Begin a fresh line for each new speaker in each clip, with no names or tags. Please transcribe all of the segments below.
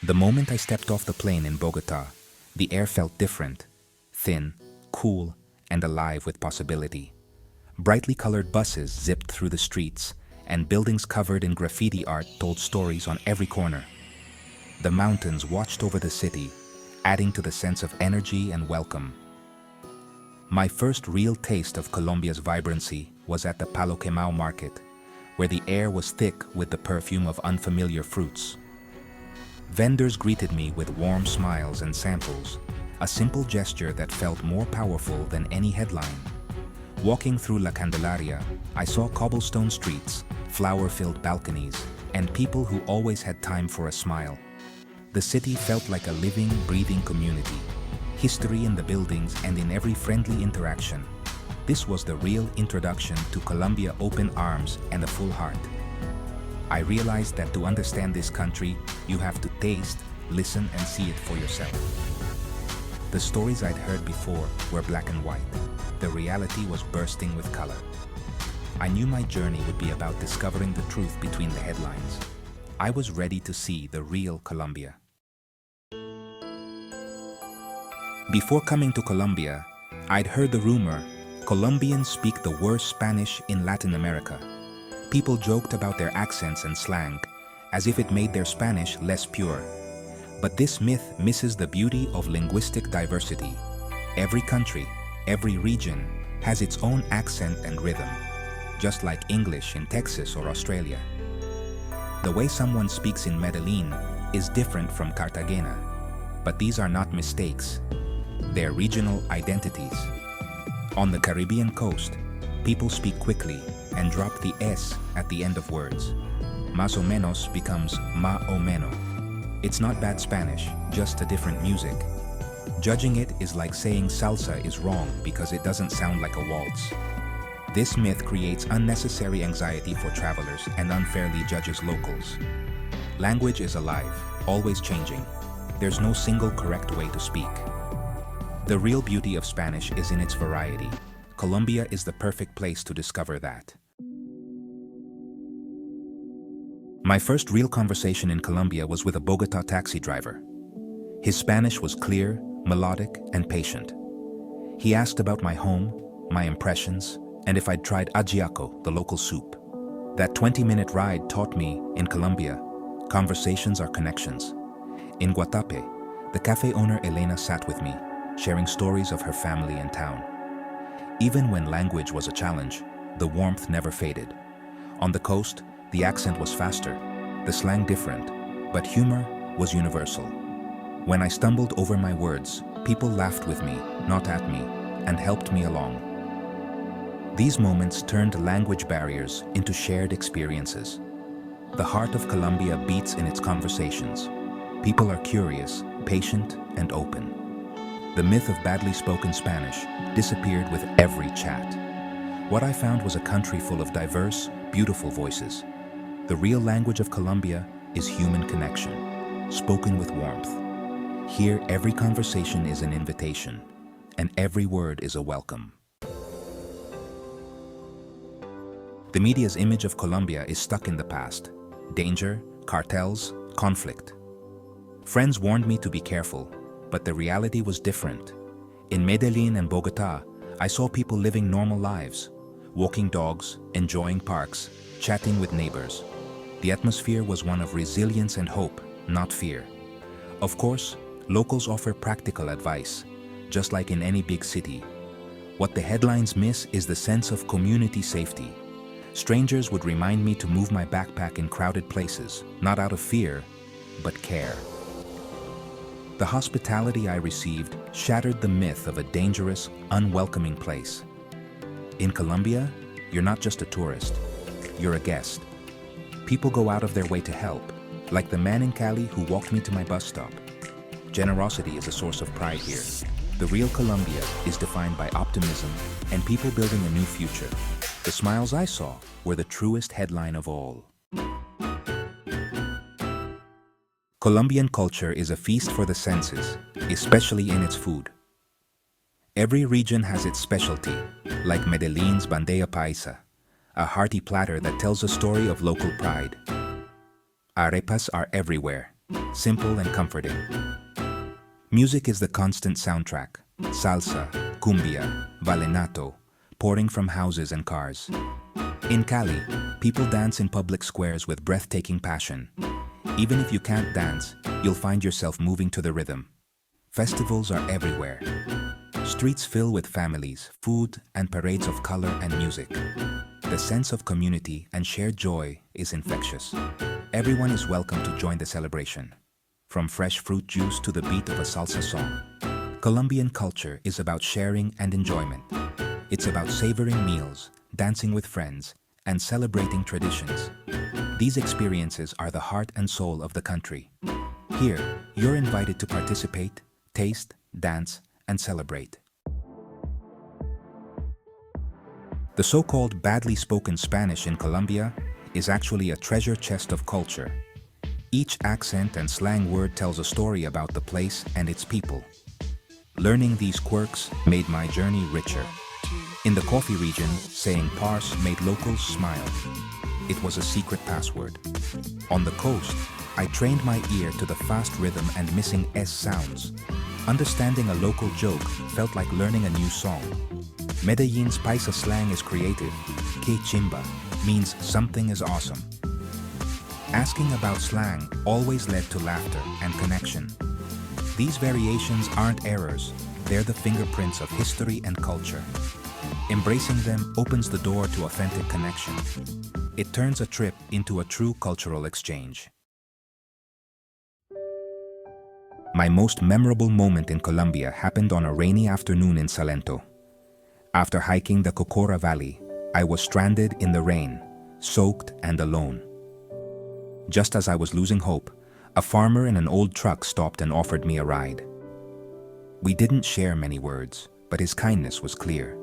The moment I stepped off the plane in Bogota, the air felt different, thin, cool, and alive with possibility. Brightly colored buses zipped through the streets, and buildings covered in graffiti art told stories on every corner. The mountains watched over the city, adding to the sense of energy and welcome. My first real taste of Colombia's vibrancy was at the Palo Quemao market, where the air was thick with the perfume of unfamiliar fruits. Vendors greeted me with warm smiles and samples, a simple gesture that felt more powerful than any headline. Walking through La Candelaria, I saw cobblestone streets, flower-filled balconies, and people who always had time for a smile. The city felt like a living, breathing community, history in the buildings and in every friendly interaction. This was the real introduction to Colombia: open arms and a full heart. I realized that to understand this country, you have to taste, listen, and see it for yourself. The stories I'd heard before were black and white. The reality was bursting with color. I knew my journey would be about discovering the truth between the headlines. I was ready to see the real Colombia. Before coming to Colombia, I'd heard the rumor Colombians speak the worst Spanish in Latin America. People joked about their accents and slang, as if it made their Spanish less pure. But this myth misses the beauty of linguistic diversity. Every country, every region, has its own accent and rhythm, just like English in Texas or Australia. The way someone speaks in Medellin is different from Cartagena, but these are not mistakes. They're regional identities. On the Caribbean coast, people speak quickly and drop the S at the end of words. Más o menos becomes ma o meno. It's not bad Spanish, just a different music. Judging it is like saying salsa is wrong because it doesn't sound like a waltz. This myth creates unnecessary anxiety for travelers and unfairly judges locals. Language is alive, always changing. There's no single correct way to speak. The real beauty of Spanish is in its variety. Colombia is the perfect place to discover that. My first real conversation in Colombia was with a Bogota taxi driver. His Spanish was clear, melodic, and patient. He asked about my home, my impressions, and if I'd tried ajiaco, the local soup. That 20-minute ride taught me, in Colombia, conversations are connections. In Guatape, the cafe owner Elena sat with me, sharing stories of her family and town. Even when language was a challenge, the warmth never faded. On the coast, the accent was faster, the slang different, but humor was universal. When I stumbled over my words, people laughed with me, not at me, and helped me along. These moments turned language barriers into shared experiences. The heart of Colombia beats in its conversations. People are curious, patient, and open. The myth of badly spoken Spanish disappeared with every chat. What I found was a country full of diverse, beautiful voices. The real language of Colombia is human connection, spoken with warmth. Here, every conversation is an invitation, and every word is a welcome. The media's image of Colombia is stuck in the past. Danger, cartels, conflict. Friends warned me to be careful, but the reality was different. In Medellin and Bogota, I saw people living normal lives, walking dogs, enjoying parks, chatting with neighbors. The atmosphere was one of resilience and hope, not fear. Of course, locals offer practical advice, just like in any big city. What the headlines miss is the sense of community safety. Strangers would remind me to move my backpack in crowded places, not out of fear, but care. The hospitality I received shattered the myth of a dangerous, unwelcoming place. In Colombia, you're not just a tourist, you're a guest. People go out of their way to help, like the man in Cali who walked me to my bus stop. Generosity is a source of pride here. The real Colombia is defined by optimism and people building a new future. The smiles I saw were the truest headline of all. Colombian culture is a feast for the senses, especially in its food. Every region has its specialty, like Medellin's bandeja paisa, a hearty platter that tells a story of local pride. Arepas are everywhere, simple and comforting. Music is the constant soundtrack. Salsa, cumbia, vallenato, pouring from houses and cars. In Cali, people dance in public squares with breathtaking passion. Even if you can't dance, you'll find yourself moving to the rhythm. Festivals are everywhere. Streets fill with families, food, and parades of color and music. The sense of community and shared joy is infectious. Everyone is welcome to join the celebration. From fresh fruit juice to the beat of a salsa song. Colombian culture is about sharing and enjoyment. It's about savoring meals, dancing with friends, and celebrating traditions. These experiences are the heart and soul of the country. Here, you're invited to participate, taste, dance, and celebrate. The so-called badly spoken Spanish in Colombia is actually a treasure chest of culture. Each accent and slang word tells a story about the place and its people. Learning these quirks made my journey richer. In the coffee region, saying "parce" made locals smile. It was a secret password. On the coast, I trained my ear to the fast rhythm and missing S sounds. Understanding a local joke felt like learning a new song. Medellin's Paisa slang is creative. Que chimba means something is awesome. Asking about slang always led to laughter and connection. These variations aren't errors, they're the fingerprints of history and culture. Embracing them opens the door to authentic connection. It turns a trip into a true cultural exchange. My most memorable moment in Colombia happened on a rainy afternoon in Salento. After hiking the Cocora Valley, I was stranded in the rain, soaked and alone. Just as I was losing hope, a farmer in an old truck stopped and offered me a ride. We didn't share many words, but his kindness was clear.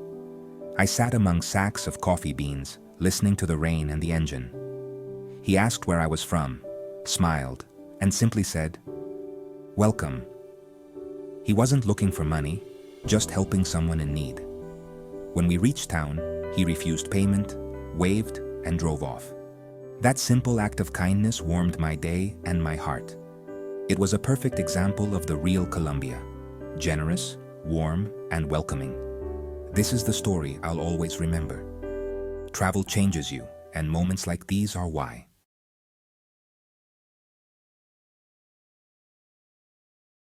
I sat among sacks of coffee beans, listening to the rain and the engine. He asked where I was from, smiled, and simply said, "Welcome." He wasn't looking for money, just helping someone in need. When we reached town, he refused payment, waved, and drove off. That simple act of kindness warmed my day and my heart. It was a perfect example of the real Colombia. Generous, warm, and welcoming. This is the story I'll always remember. Travel changes you, and moments like these are why.